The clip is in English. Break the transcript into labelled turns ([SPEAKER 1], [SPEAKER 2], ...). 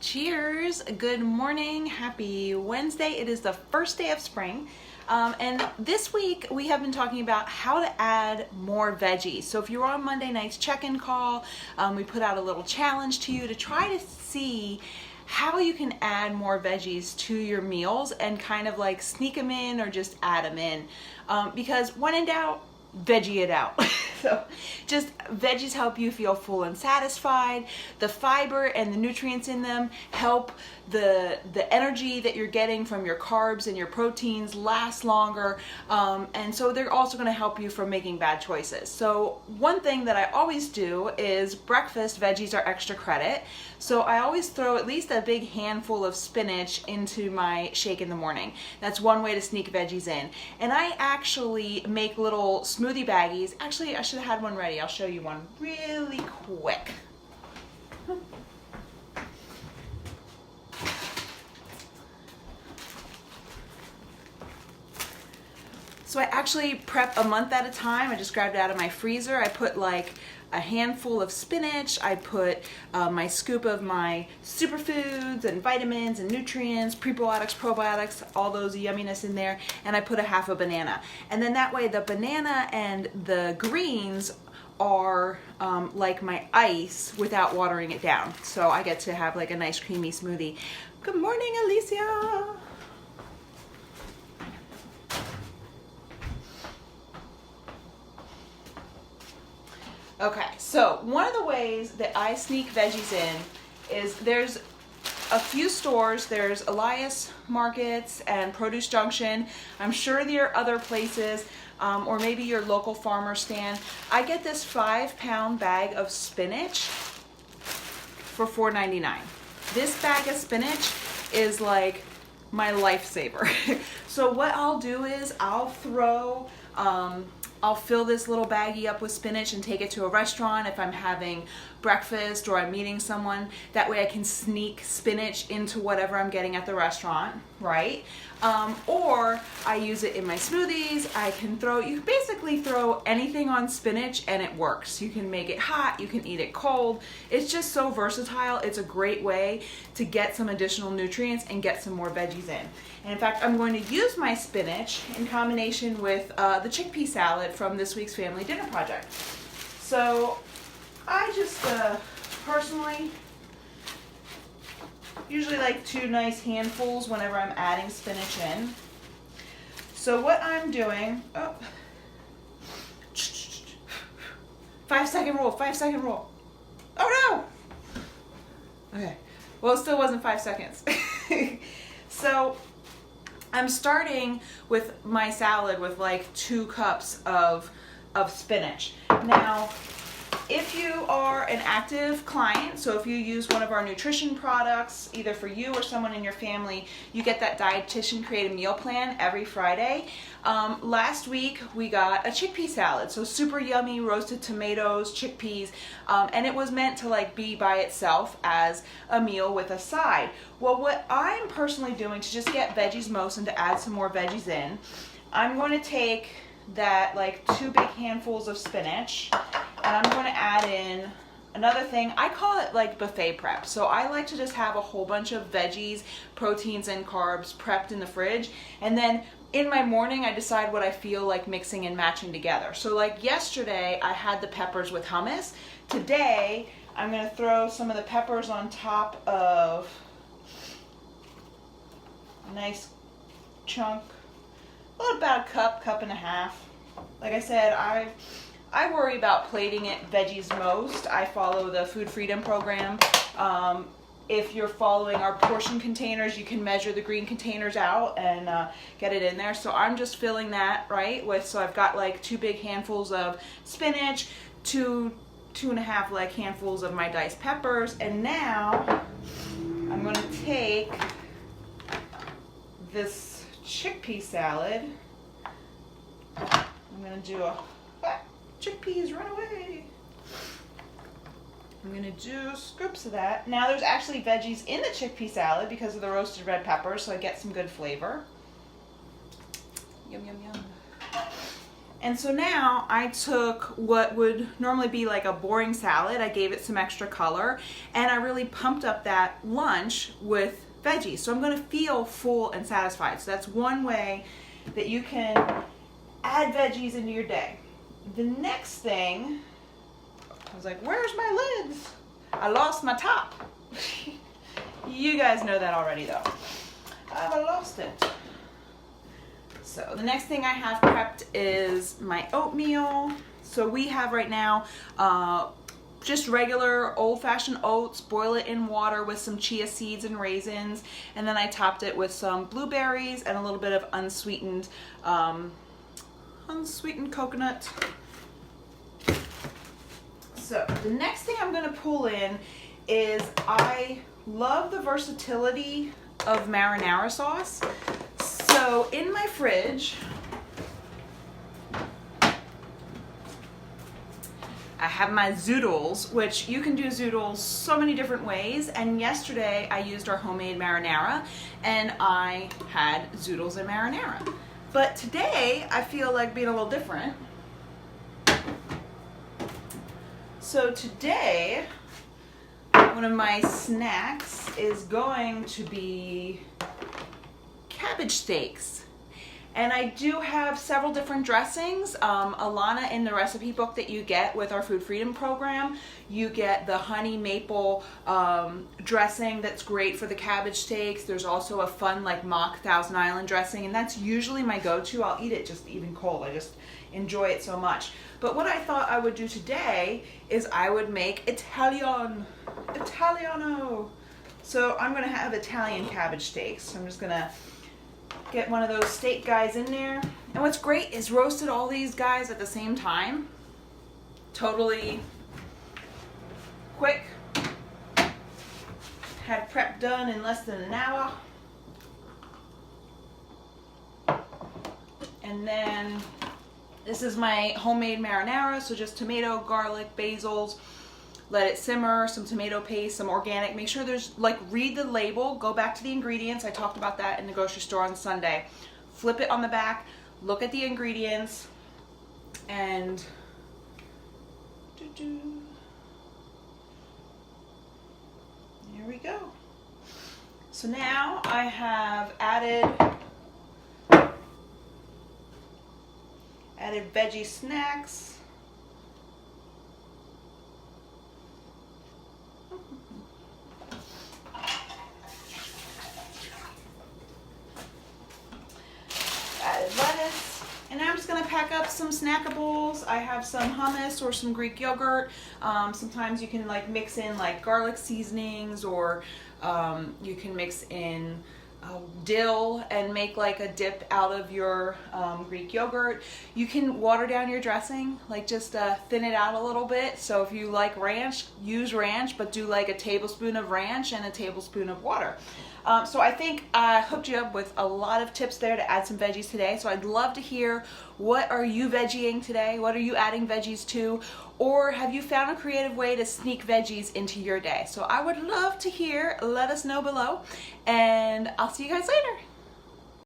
[SPEAKER 1] Cheers, good morning, happy Wednesday. It is the first day of spring. And this week we have been talking about how to add more veggies. So if you were on Monday night's check-in call, we put out a little challenge to you to try to see how you can add more veggies to your meals and kind of like sneak them in or just add them in. Because when in doubt, veggie it out. So just veggies help you feel full and satisfied. The fiber and the nutrients in them help the energy that you're getting from your carbs and your proteins last longer. And so they're also going to help you from making bad choices. So one thing that I always do is breakfast veggies are extra credit. So I always throw at least a big handful of spinach into my shake in the morning. That's one way to sneak veggies in. And I actually make little smoothie baggies. Actually, I should have had one ready. I'll show you one really quick. So I actually prep a month at a time. I just grabbed it out of my freezer. I put like a handful of spinach. I put my scoop of my superfoods and vitamins and nutrients, prebiotics, probiotics, all those yumminess in there. And I put a half a banana. And then that way the banana and the greens are like my ice without watering it down. So I get to have like a nice creamy smoothie. Good morning, Alicia. Okay, so one of the ways that I sneak veggies in is there's a few stores. There's Elias Markets and Produce Junction. I'm sure there are other places, or maybe your local farmer stand. I get this 5-pound bag of spinach for $4.99. This bag of spinach is like my lifesaver. So what I'll do is I'll fill this little baggie up with spinach and take it to a restaurant if I'm having breakfast or I'm meeting someone. That way I can sneak spinach into whatever I'm getting at the restaurant, right? Or I use it in my smoothies. You can basically throw anything on spinach and it works. You can make it hot, you can eat it cold. It's just so versatile. It's a great way to get some additional nutrients and get some more veggies in. And in fact, I'm going to use my spinach in combination with the chickpea salad from this week's family dinner project. So I just personally usually like 2 nice handfuls whenever I'm adding spinach in. So what I'm doing, 5-second rule, 5-second rule. Oh no! Okay, well it still wasn't 5 seconds. So I'm starting with my salad with like 2 cups of spinach. Now, if you are an active client, so if you use one of our nutrition products, either for you or someone in your family, you get that dietitian created meal plan every Friday. Last week we got a chickpea salad, so super yummy roasted tomatoes, chickpeas, and it was meant to like be by itself as a meal with a side. Well, what I'm personally doing to just get veggies most and to add some more veggies in, I'm going to take that like 2 big handfuls of spinach and I'm going to add in another thing. I call it like buffet prep. So I like to just have a whole bunch of veggies, proteins and carbs prepped in the fridge, and then in my morning I decide what I feel like mixing and matching together. So like yesterday I had the peppers with hummus. Today I'm going to throw some of the peppers on top of a nice chunk, about a cup and a half. Like I said, I worry about plating it veggies most. I follow the Food Freedom program. If you're following our portion containers, you can measure the green containers out and get it in there. So I'm just filling that, right, so I've got like 2 big handfuls of spinach, 2.5 like handfuls of my diced peppers, and now I'm going to take this chickpea salad. I'm going to do chickpeas, run away. I'm going to do scoops of that. Now there's actually veggies in the chickpea salad because of the roasted red peppers, so I get some good flavor. Yum, yum, yum. And so now I took what would normally be like a boring salad, I gave it some extra color, and I really pumped up that lunch with veggies. So I'm gonna feel full and satisfied. So that's one way that you can add veggies into your day. The next thing, I was like, where's my lids? I lost my top. You guys know that already though. I've lost it. So the next thing I have prepped is my oatmeal. So we have right now just regular old-fashioned oats, boil it in water with some chia seeds and raisins, and then I topped it with some blueberries and a little bit of unsweetened coconut. So the next thing I'm gonna pull in is I love the versatility of marinara sauce. So in my fridge, I have my zoodles, which you can do zoodles so many different ways. And yesterday I used our homemade marinara and I had zoodles and marinara. But today I feel like being a little different. So today, one of my snacks is going to be cabbage steaks. And I do have several different dressings. Alana, in the recipe book that you get with our Food Freedom program, you get the honey maple dressing that's great for the cabbage steaks. There's also a fun like mock Thousand Island dressing, and that's usually my go-to. I'll eat it just even cold. I just enjoy it so much. But what I thought I would do today is I would make Italiano. So I'm gonna have Italian cabbage steaks. So I'm just gonna get one of those steak guys in there. And what's great is roasted all these guys at the same time. Totally quick. Had prep done in less than an hour. And then this is my homemade marinara. So just tomato, garlic, basils. Let it simmer, some tomato paste, some organic. Make sure there's, like, read the label, go back to the ingredients. I talked about that in the grocery store on Sunday. Flip it on the back, look at the ingredients, and here we go. So now I have added veggie snacks. Added lettuce, and now I'm just going to pack up some snackables. I have some hummus or some Greek yogurt. Sometimes you can like mix in like garlic seasonings, or you can mix in dill and make like a dip out of your Greek yogurt. You can water down your dressing, like just thin it out a little bit. So if you like ranch, use ranch, but do like a tablespoon of ranch and a tablespoon of water. So I think I hooked you up with a lot of tips there to add some veggies today. So I'd love to hear, what are you veggieing today? What are you adding veggies to? Or have you found a creative way to sneak veggies into your day? So I would love to hear. Let us know below, and I'll see you guys later.